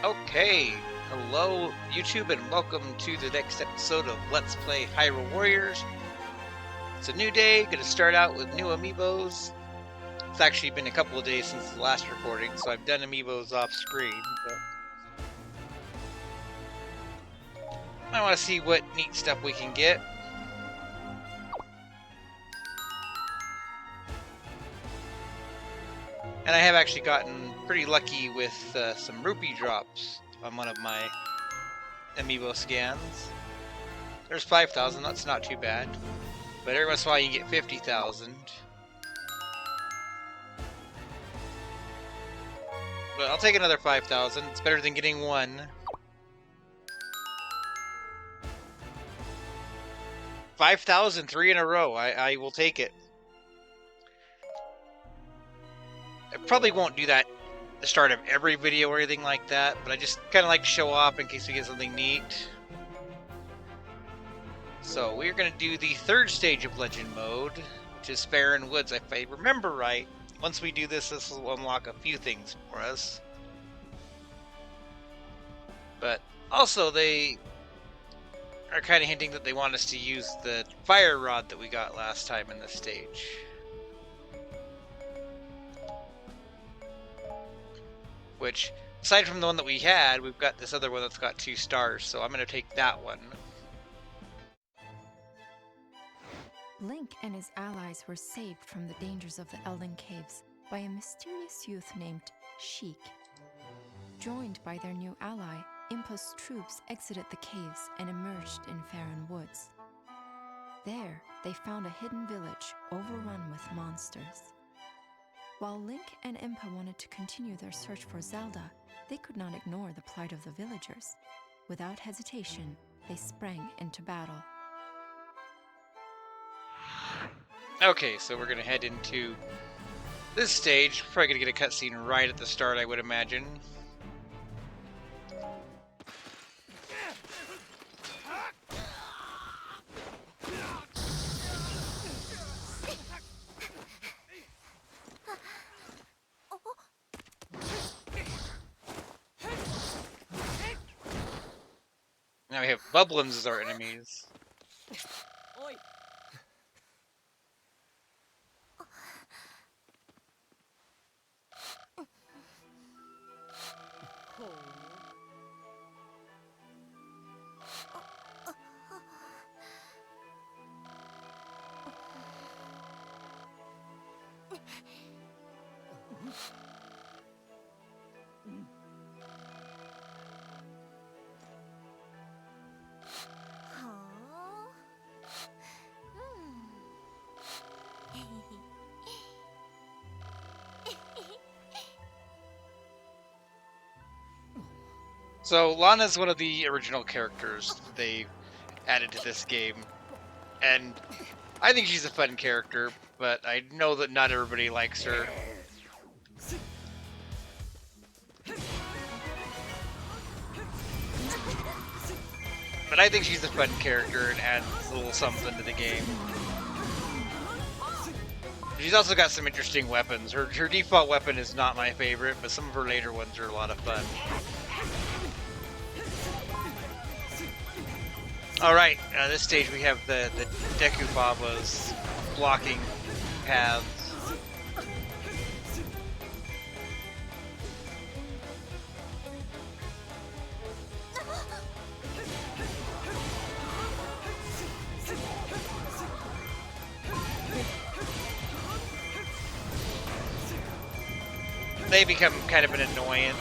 Okay, hello YouTube and welcome to the next episode of Let's Play Hyrule Warriors. It's a new day, gonna start out with new amiibos. It's actually been a couple of days since the last recording, so I've done amiibos off screen, but I want to see what neat stuff we can get. And I have actually gotten pretty lucky with some rupee drops on one of my amiibo scans. There's 5,000, that's not too bad. But every once in a while you get 50,000. But I'll take another 5,000, it's better than getting one. 5,000, 3 in a row, I will take it. I probably won't do that at the start of every video or anything like that, but I just kind of like to show off in case we get something neat. So we're going to do the third stage of Legend Mode, which is Fair Woods. If I remember right, once we do this, this will unlock a few things for us. But also they are kind of hinting that they want us to use the fire rod that we got last time in this stage. Which, aside from the one that we had, we've got this other one that's got 2 stars, so I'm going to take that one. Link and his allies were saved from the dangers of the Elden Caves by a mysterious youth named Sheik. Joined by their new ally, Impo's troops exited the caves and emerged in Faron Woods. There, they found a hidden village overrun with monsters. While Link and Impa wanted to continue their search for Zelda, they could not ignore the plight of the villagers. Without hesitation, they sprang into battle. Okay, so we're going to head into this stage. Probably going to get a cutscene right at the start, I would imagine. Now we have Bubblins as our enemies. So Lana's one of the original characters they added to this game, and I think she's a fun character, but I know that not everybody likes her. But I think she's a fun character and adds a little something to the game. She's also got some interesting weapons. Her default weapon is not my favorite, but some of her later ones are a lot of fun. Alright, this stage we have the Deku Babas blocking paths. They become kind of an annoyance.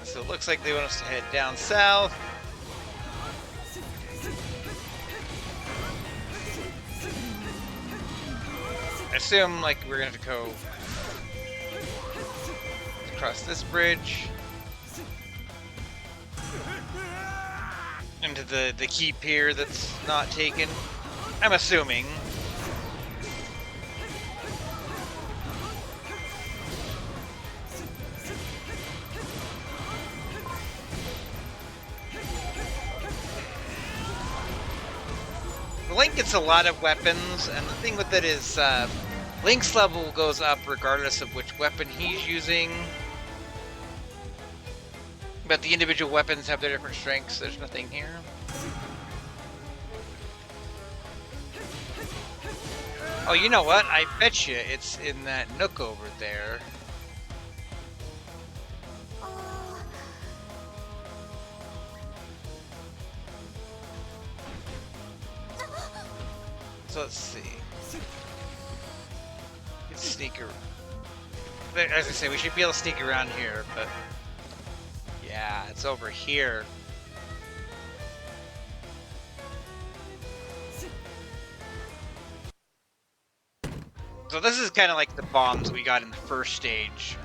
So it looks like they want us to head down south. I assume like we're gonna have to go across this bridge into the key pier that's not taken. I'm assuming. Link gets a lot of weapons, and the thing with it is Link's level goes up regardless of which weapon he's using. But the individual weapons have their different strengths. There's nothing here. Oh, you know what? I bet you it's in that nook over there. So let's see. Let's sneak around. As I say, we should be able to sneak around here, but yeah, it's over here. So this is kind of like the bombs we got in the first stage.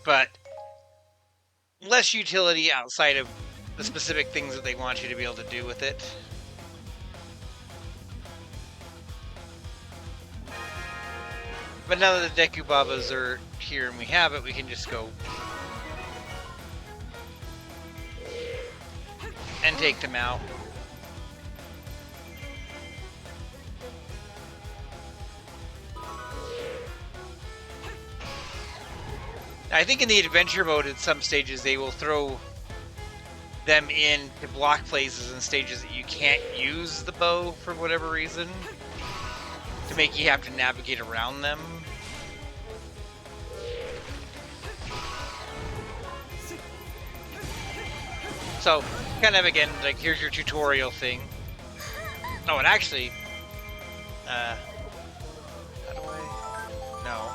But less utility outside of the specific things that they want you to be able to do with it. But now that the Deku Babas are here and we have it, we can just go and take them out. I think in the adventure mode, at some stages, they will throw them in to block places and stages that you can't use the bow for whatever reason, to make you have to navigate around them. So, kind of again, like, here's your tutorial thing. Oh, and actually, how do I? No.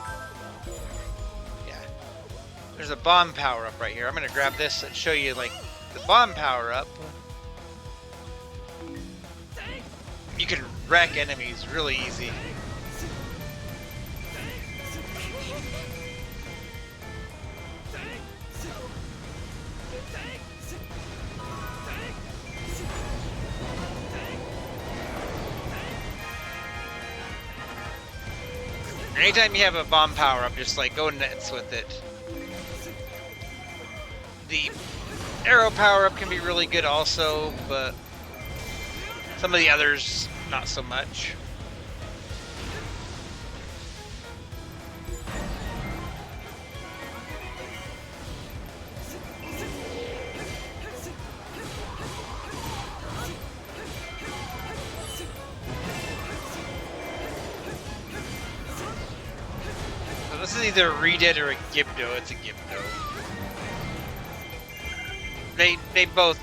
There's a bomb power-up right here. I'm going to grab this and show you, like, the bomb power-up. You can wreck enemies really easy. Anytime you have a bomb power-up, just, like, go nuts with it. The arrow power-up can be really good also, but some of the others, not so much. So this is either a Redet or a Gibdo. It's a Gibdo. They both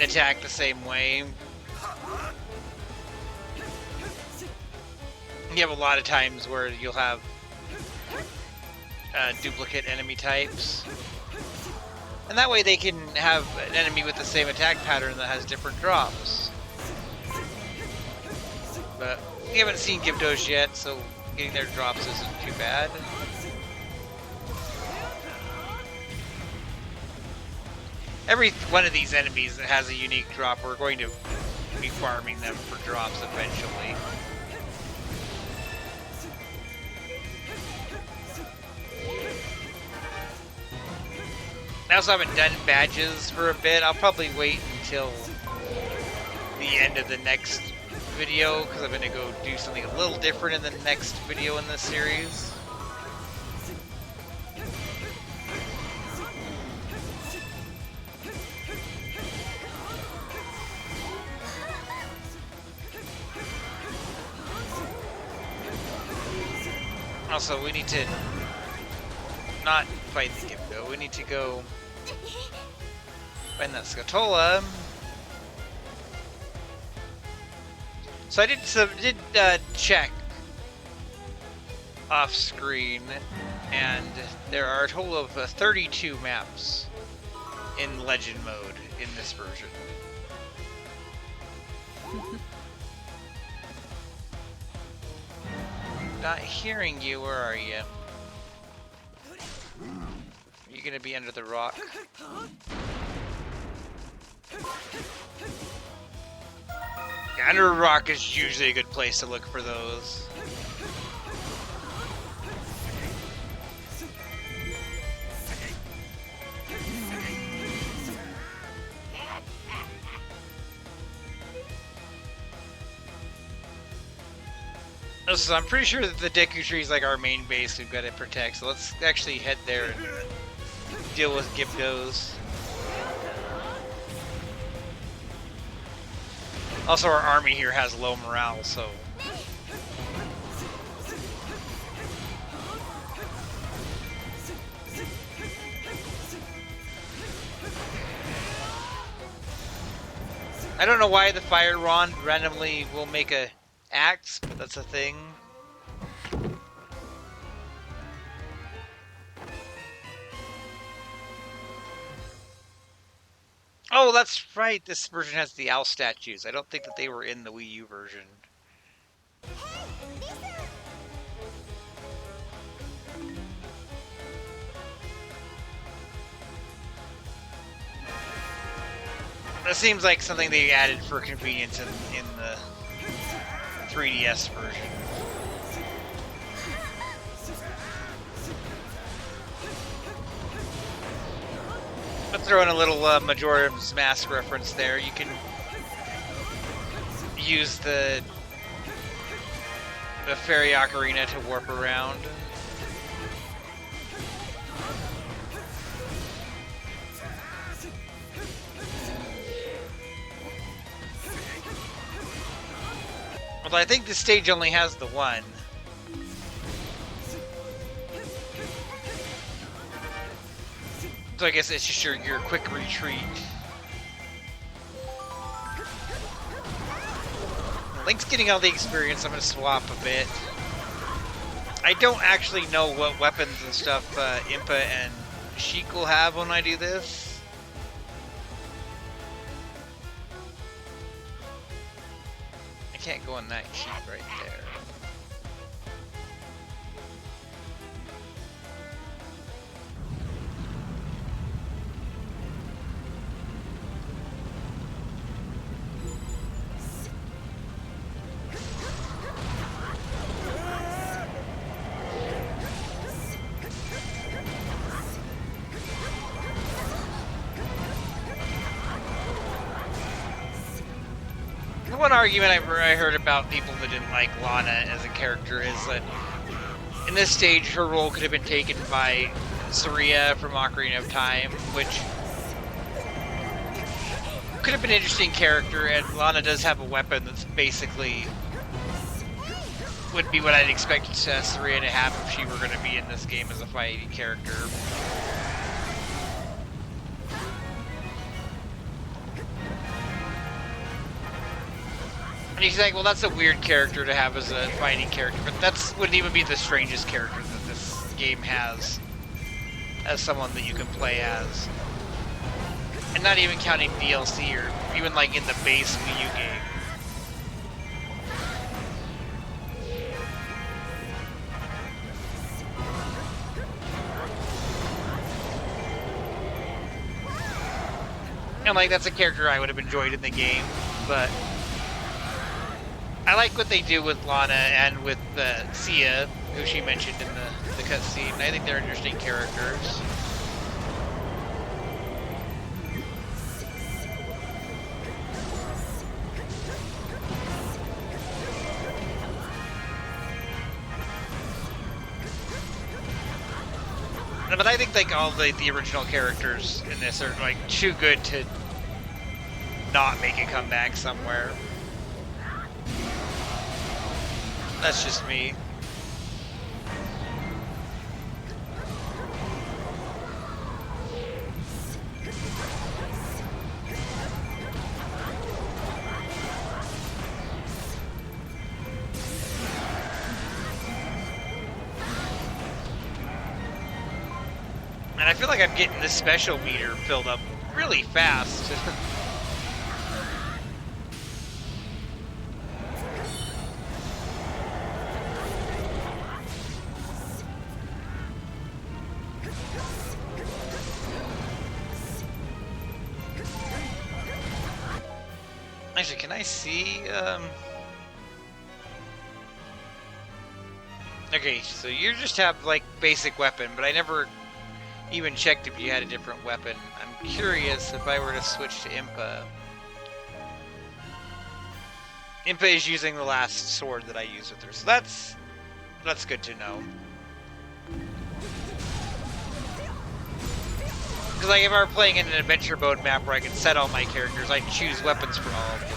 attack the same way. You have a lot of times where you'll have duplicate enemy types. And that way they can have an enemy with the same attack pattern that has different drops. But we haven't seen Gibdos yet, so getting their drops isn't too bad. Every one of these enemies that has a unique drop, we're going to be farming them for drops eventually. I also haven't done badges for a bit. I'll probably wait until the end of the next video, because I'm going to go do something a little different in the next video in this series. Also, we need to not fight the Gibdo. We need to go find that Scatola. So I did check off screen, and there are a total of 32 maps in Legend mode in this version. Not hearing you, where are you? Are you gonna be under the rock? Yeah, under a rock is usually a good place to look for those. So I'm pretty sure that the Deku Tree is like our main base we've got to protect. So let's actually head there and deal with Gibdos. Also, our army here has low morale, so... I don't know why the Fire Wand randomly will make a axe, but that's a thing. Oh, that's right. This version has the owl statues. I don't think that they were in the Wii U version. That seems like something they added for convenience in the 3DS version. I'll throw in a little Majora's Mask reference there. You can use the Fairy Ocarina to warp around. Although I think this stage only has the one. So I guess it's just your quick retreat. Link's getting all the experience. I'm going to swap a bit. I don't actually know what weapons and stuff Impa and Sheik will have when I do this. I can't go on that sheet right there. One argument I heard about people that didn't like Lana as a character is that in this stage her role could have been taken by Saria from Ocarina of Time, which could have been an interesting character, and Lana does have a weapon that's basically would be what I'd expect Saria to have if she were going to be in this game as a fighting character. And you think, well, that's a weird character to have as a fighting character, but that wouldn't even be the strangest character that this game has as someone that you can play as. And not even counting DLC or even like in the base Wii U game. And like, that's a character I would have enjoyed in the game, but I like what they do with Lana and with Sia, who she mentioned in the cutscene. I think they're interesting characters. But I think like all the original characters in this are like too good to not make a comeback somewhere. That's just me. And I feel like I'm getting this special meter filled up really fast. Actually, can I see, Okay, so you just have, like, basic weapon, but I never even checked if you had a different weapon. I'm curious if I were to switch to Impa. Impa is using the last sword that I used with her, so that's good to know. Because like if I were playing in an adventure mode map where I could set all my characters, I'd choose weapons for all of them.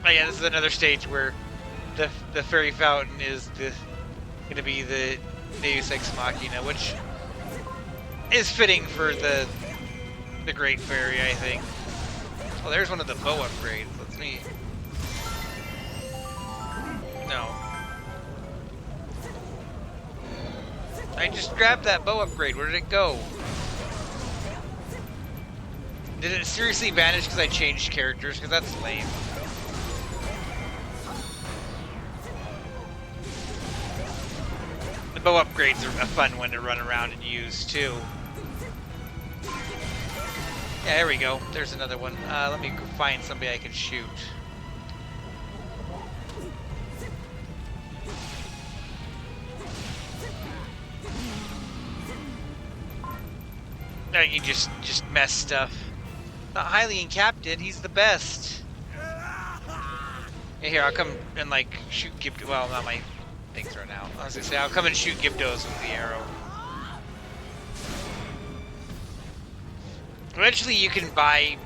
Oh yeah, this is another stage where the fairy fountain is going to be the Deus Ex Machina, which is fitting for the Great Fairy, I think. Oh, there's one of the bow upgrades. Let's see. No. I just grabbed that bow upgrade. Where did it go? Did it seriously vanish because I changed characters? Because that's lame. The bow upgrades are a fun one to run around and use too. Yeah, there we go. There's another one. Let me find somebody I can shoot. No, you just mess stuff. Not Hylian Captain, he's the best. Yeah, here, I'll come and like shoot Gibdos. Well, not my things right now. I was gonna say, I'll come and shoot Gibdos with the arrow. Eventually you can buy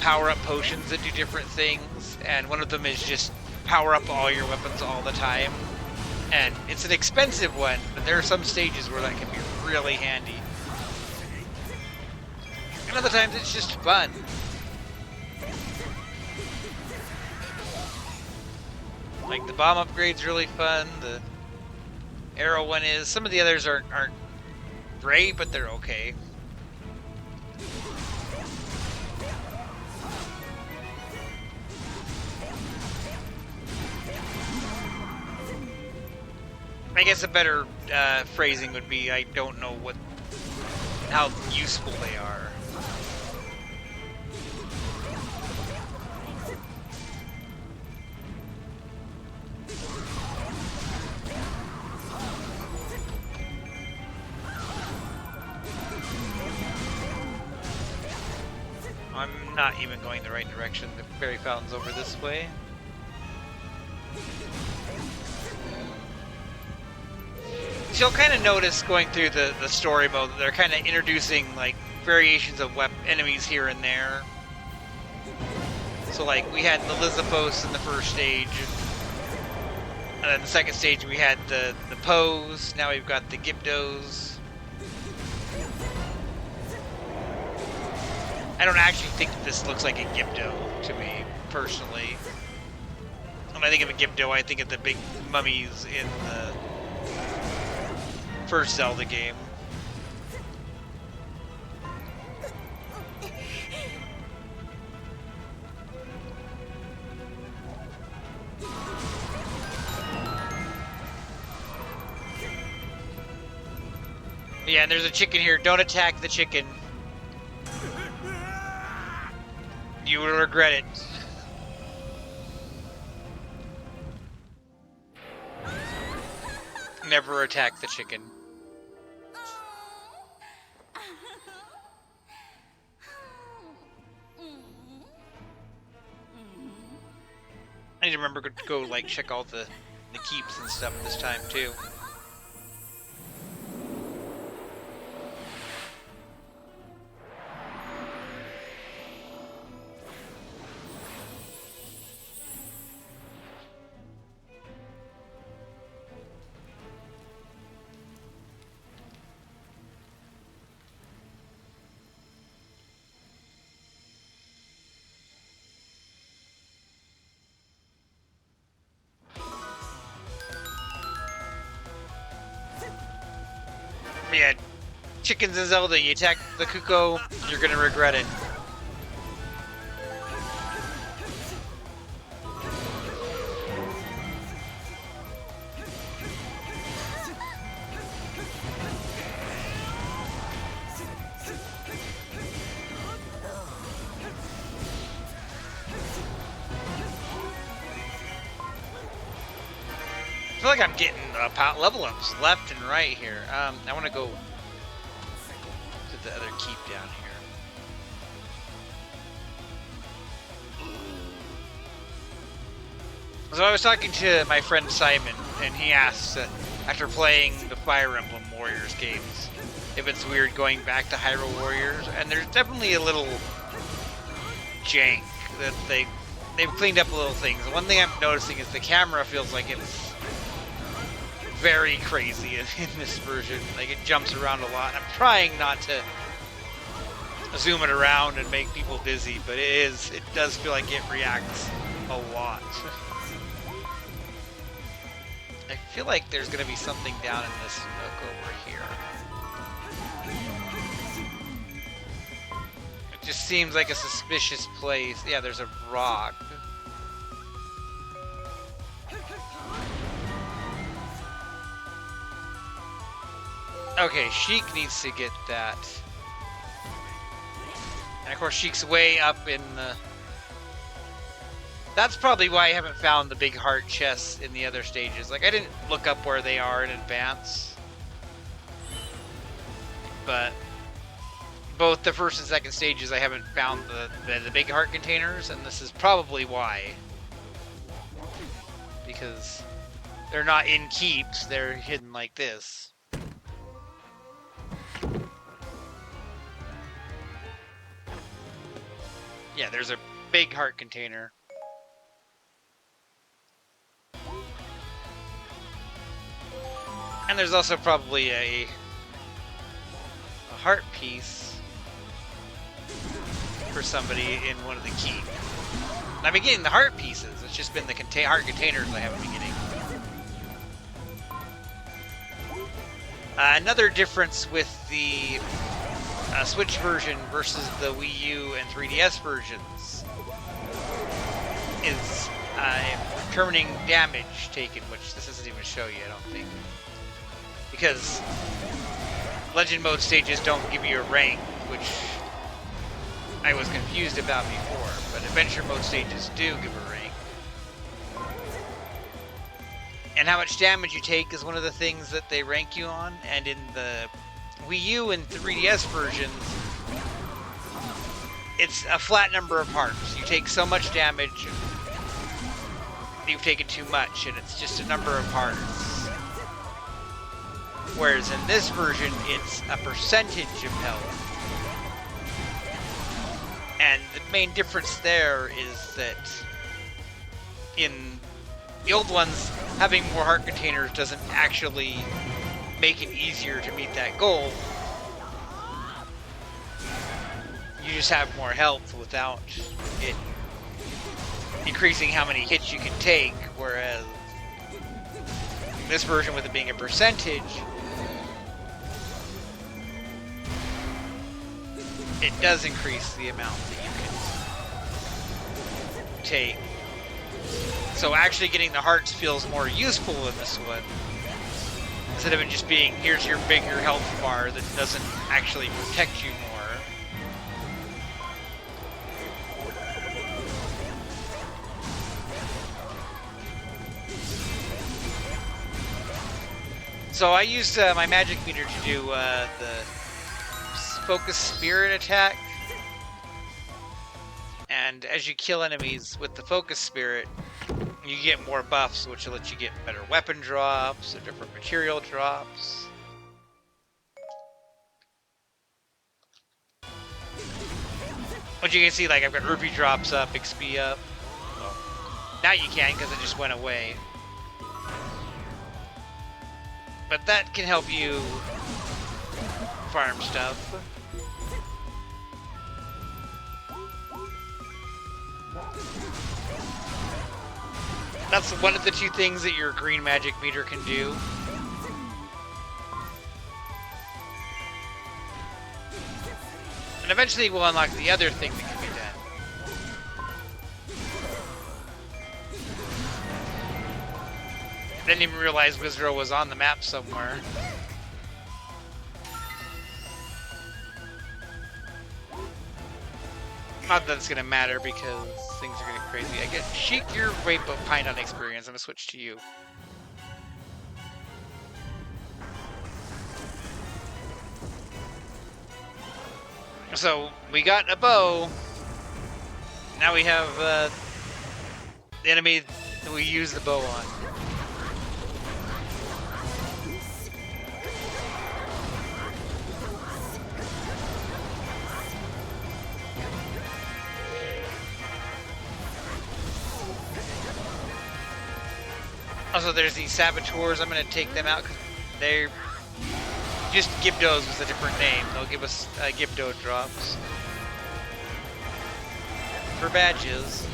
power-up potions that do different things, and one of them is just power up all your weapons all the time. And it's an expensive one, but there are some stages where that can be really handy. And other times it's just fun. Like the bomb upgrade's really fun, the arrow one is. Some of the others aren't great, but they're okay. I guess a better phrasing would be, I don't know how useful they are. I'm not even going the right direction. The fairy fountain's over this way. So you'll kind of notice going through the story mode that they're kind of introducing like variations of enemies here and there. So like we had the Lizapos in the first stage, and then the second stage we had the Pose. Now we've got the Gibdos. I don't actually think that this looks like a Gibdo to me personally. When I think of a Gibdo, I think of the big mummies in the first Zelda game. Yeah, and there's a chicken here. Don't attack the chicken. You will regret it. Never attack the chicken. I need to remember to go like check all the keeps and stuff this time too. Yeah, chickens in Zelda, you attack the Kuko, you're gonna regret it. feel like I'm getting level ups left and right here. I want to go to the other keep down here. So I was talking to my friend Simon, and he asked, after playing the Fire Emblem Warriors games, if it's weird going back to Hyrule Warriors, and there's definitely a little jank that they've cleaned up little things. One thing I'm noticing is the camera feels like it's very crazy in this version. Like, it jumps around a lot. I'm trying not to zoom it around and make people dizzy, but it does feel like it reacts a lot. I feel like there's going to be something down in this nook over here. It just seems like a suspicious place. Yeah, there's a rock. Okay, Sheik needs to get that. And of course, Sheik's way up in the... That's probably why I haven't found the big heart chests in the other stages. Like, I didn't look up where they are in advance. But both the first and second stages, I haven't found the big heart containers, and this is probably why. Because they're not in keeps, they're hidden like this. Yeah, there's a big heart container. And there's also probably a heart piece for somebody in one of the keys. And I've been getting the heart pieces. It's just been the heart containers I haven't been getting. Another difference with the Switch version versus the Wii U and 3DS versions is determining damage taken, which this doesn't even show you, I don't think. Because Legend Mode stages don't give you a rank, which I was confused about before, but Adventure Mode stages do give a rank. And how much damage you take is one of the things that they rank you on, and in the Wii U and 3DS versions, it's a flat number of hearts. You take so much damage, you've taken too much, and it's just a number of hearts. Whereas in this version, it's a percentage of health. And the main difference there is that in the old ones, having more heart containers doesn't actually make it easier to meet that goal. You just have more health without it increasing how many hits you can take, whereas this version, with it being a percentage, it does increase the amount that you can take. So actually getting the hearts feels more useful in this one, instead of it just being, here's your bigger health bar that doesn't actually protect you more. So I used my magic meter to do the focus spirit attack. And as you kill enemies with the focus spirit, you get more buffs, which will let you get better weapon drops or different material drops. But you can see, like, I've got rupee drops up, XP up. Well, now you can, because it just went away. But that can help you farm stuff. That's one of the two things that your green magic meter can do. And eventually we'll unlock the other thing that can be done. I didn't even realize Wizro was on the map somewhere. Not that it's gonna matter because things are getting crazy. I get Sheik, you're way behind on experience. I'm gonna switch to you. So we got a bow. Now we have the enemy that we use the bow on. Also, there's these saboteurs. I'm going to take them out because they're just Gibdos was a different name. They'll give us Gibdo drops for badges.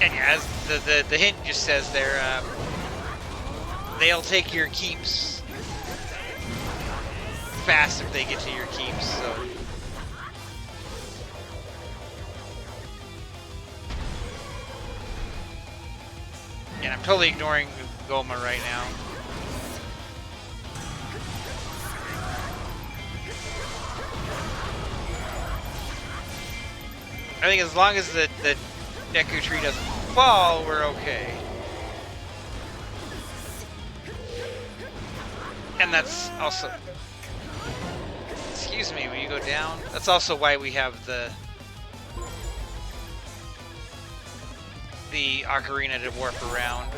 And yeah, as the hint just says there, they'll take your keeps fast if they get to your keeps. So. And I'm totally ignoring Goma right now. I think as long as the Deku tree doesn't fall, we're okay. And that's also... Excuse me, will you go down? That's also why we have the ocarina to warp around.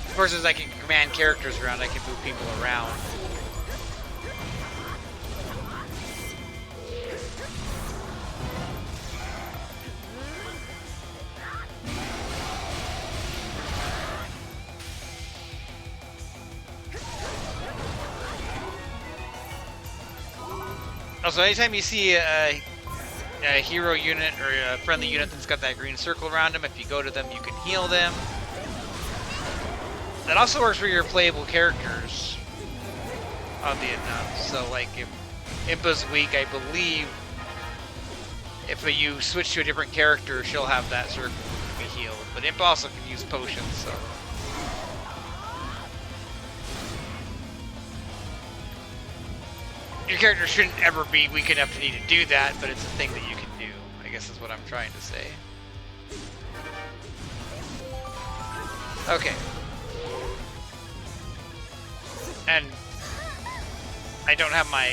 Of course, as I can command characters around, I can move people around. Also, anytime you see a hero unit or a friendly unit that's got that green circle around them, if you go to them, you can heal them. That also works for your playable characters, oddly enough. So, like, if Impa's weak, I believe if you switch to a different character, she'll have that circle to be healed. But Impa also can use potions, so... Your character shouldn't ever be weak enough to need to do that, but it's a thing that you can do, I guess is what I'm trying to say. Okay. And I don't have my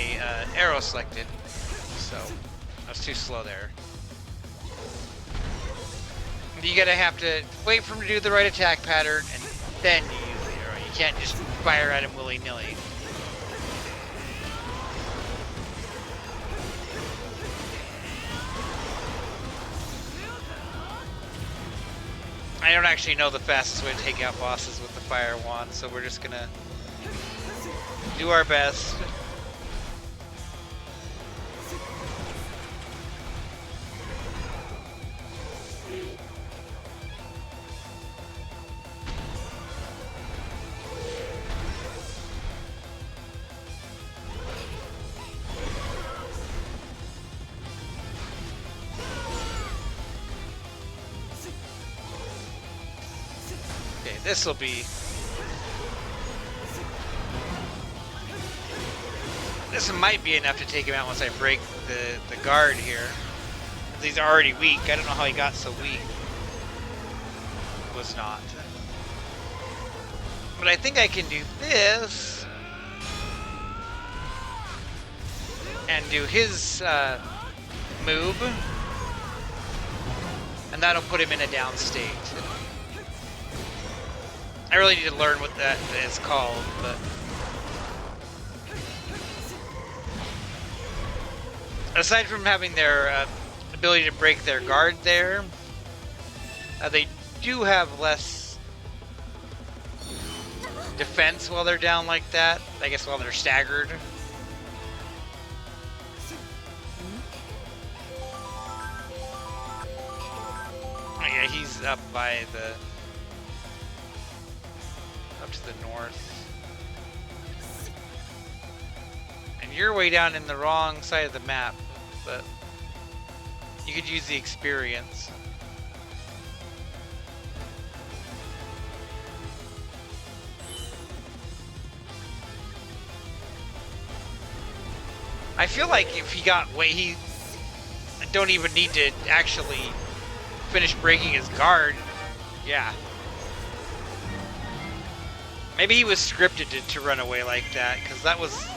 arrow selected, so I was too slow there. You gotta have to wait for him to do the right attack pattern, and then you use the arrow. You can't just fire at him willy-nilly. I don't actually know the fastest way to take out bosses with the fire wand, so we're just gonna do our best. Okay, this'll be... This might be enough to take him out once I break the guard here. He's already weak. I don't know how he got so weak. Was not. But I think I can do this. And do his move. And that'll put him in a down state. I really need to learn what that is called, but... Aside from having their ability to break their guard there, they do have less defense while they're down like that. I guess while they're staggered. Oh yeah, he's up by the... up to the north. And you're way down in the wrong side of the map, but You could use the experience. I feel like if he got he don't even need to actually finish breaking his guard. Yeah. Maybe he was scripted to run away like that, because that was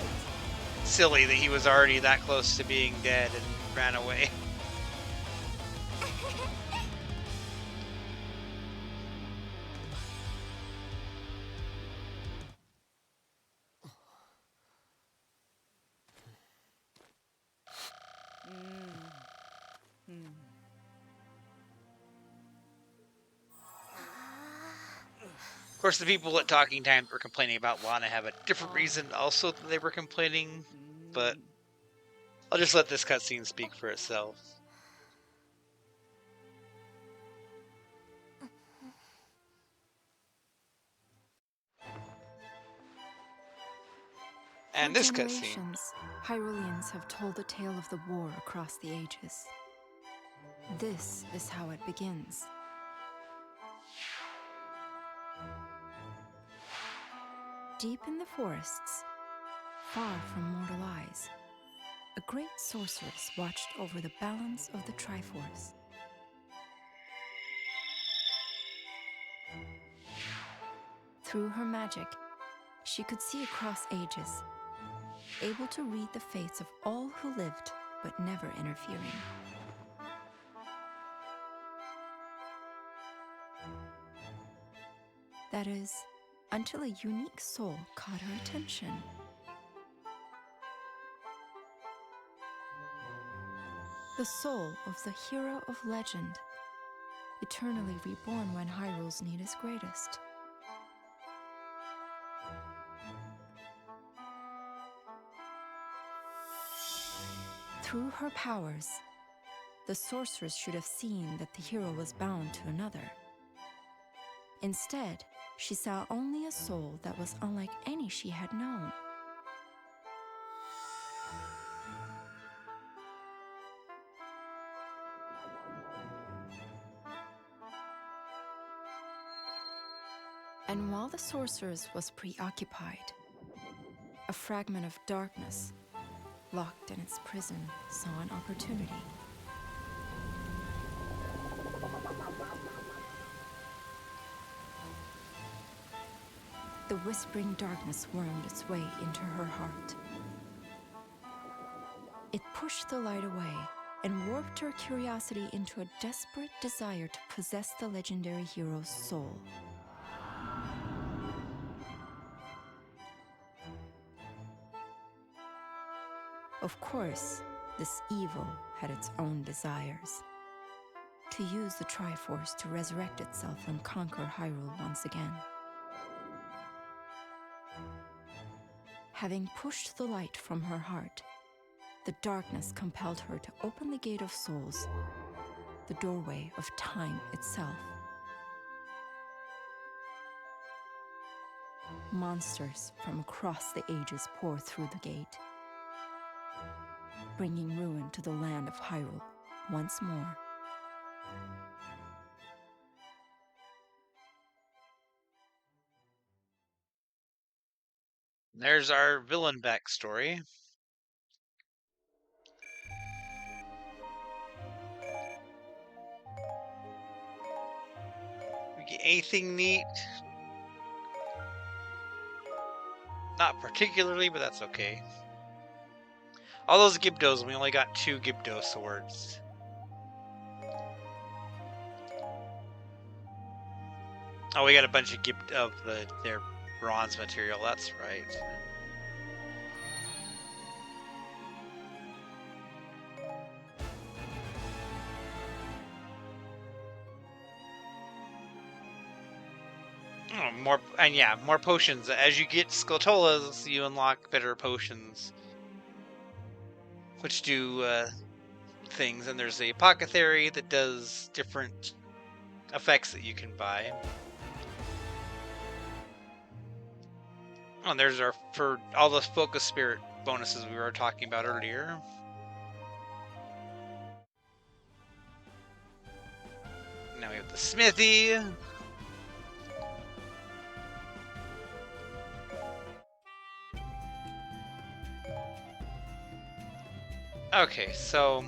silly that he was already that close to being dead and ran away. Of course, the people at Talking Time were complaining about Lana have a different reason also that they were complaining, but I'll just let this cutscene speak for itself. And this cutscene. Hyruleans have told the tale of the war across the ages. This is how it begins. Deep in the forests, far from mortal eyes, a great sorceress watched over the balance of the Triforce. Through her magic, she could see across ages, able to read the fates of all who lived, but never interfering. That is, until a unique soul caught her attention. The soul of the hero of legend, eternally reborn when Hyrule's need is greatest. Through her powers, the sorceress should have seen that the hero was bound to another. Instead, she saw only a soul that was unlike any she had known. And while the sorceress was preoccupied, a fragment of darkness, locked in its prison, saw an opportunity. The whispering darkness wormed its way into her heart. It pushed the light away and warped her curiosity into a desperate desire to possess the legendary hero's soul. Of course, this evil had its own desires. To use the Triforce to resurrect itself and conquer Hyrule once again. Having pushed the light from her heart, the darkness compelled her to open the Gate of Souls, the doorway of time itself. Monsters from across the ages pour through the gate, bringing ruin to the land of Hyrule once more. There's our villain backstory. We get anything neat? Not particularly, but that's okay. All those Gibdos, we only got 2 Gibdo swords. Oh, we got a bunch of their bronze material, that's right. Oh, more potions. As you get Skulltulas, you unlock better potions, which do things. And there's a apothecary that does different effects that you can buy. Oh, and there's for all those focus spirit bonuses we were talking about earlier. Now we have the smithy. Okay, so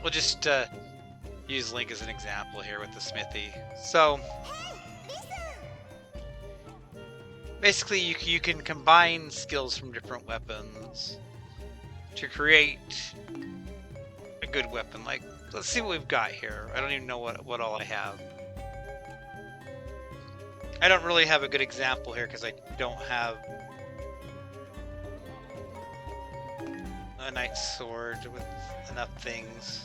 we'll just use Link as an example here with the smithy. So basically you can combine skills from different weapons to create a good weapon. Like, let's see what we've got here. I don't even know what all I have. I don't really have a good example here because I don't have a knight's sword with enough things.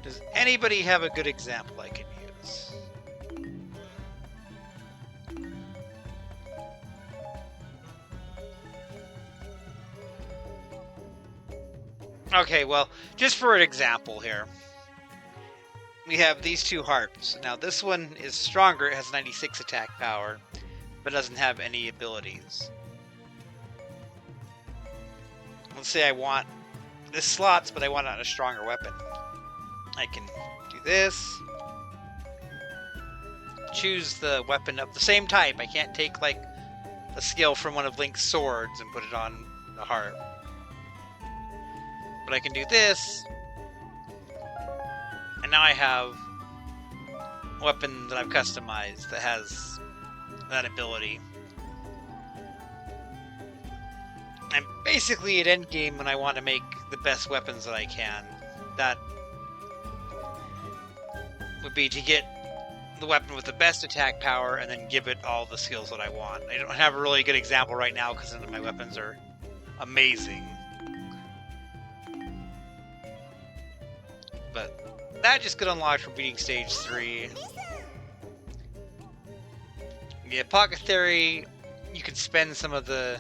Does anybody have a good example I can use? Okay, well, just for an example here, we have these two harps. Now, this one is stronger. It has 96 attack power, but doesn't have any abilities. Let's say I want this slots, but I want it on a stronger weapon. I can do this. Choose the weapon of the same type. I can't take, like, a skill from one of Link's swords and put it on the harp. But I can do this. And now I have a weapon that I've customized that has that ability. And basically at endgame, when I want to make the best weapons that I can, that would be to get the weapon with the best attack power and then give it all the skills that I want. I don't have a really good example right now because none of my weapons are amazing. But that just got unlocked from beating stage 3. Yeah, Pocket Theory, you can spend some of the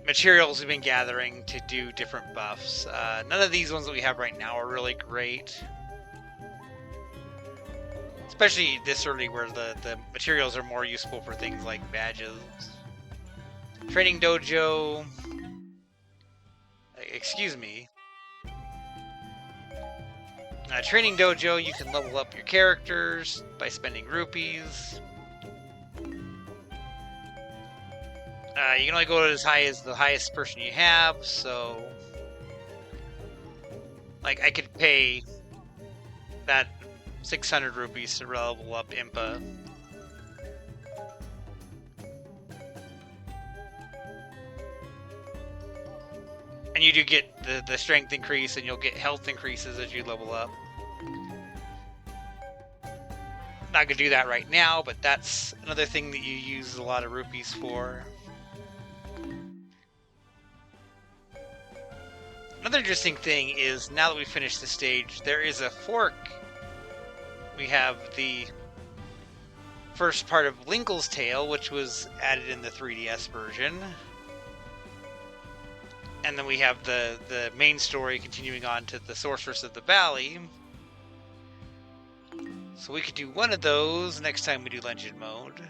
materials we've been gathering to do different buffs. None of these ones that we have right now are really great. Especially this early where the materials are more useful for things like badges. Training Dojo. Excuse me. Training Dojo, you can level up your characters by spending rupees. You can only go as high as the highest person you have, so... Like, I could pay that 600 rupees to level up Impa. And you do get the strength increase, and you'll get health increases as you level up. Not gonna do that right now, but that's another thing that you use a lot of rupees for. Another interesting thing is, now that we've finished the stage, there is a fork. We have the first part of Linkle's Tale, which was added in the 3DS version. And then we have the main story continuing on to the Sorceress of the Valley. So we could do one of those next time we do Legend Mode.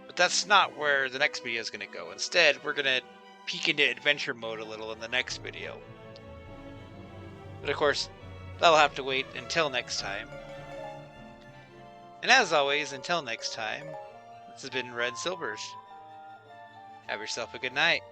But that's not where the next video is going to go. Instead, we're going to peek into Adventure Mode a little in the next video. But of course, that'll have to wait until next time. And as always, until next time, this has been Red Silvers. Have yourself a good night.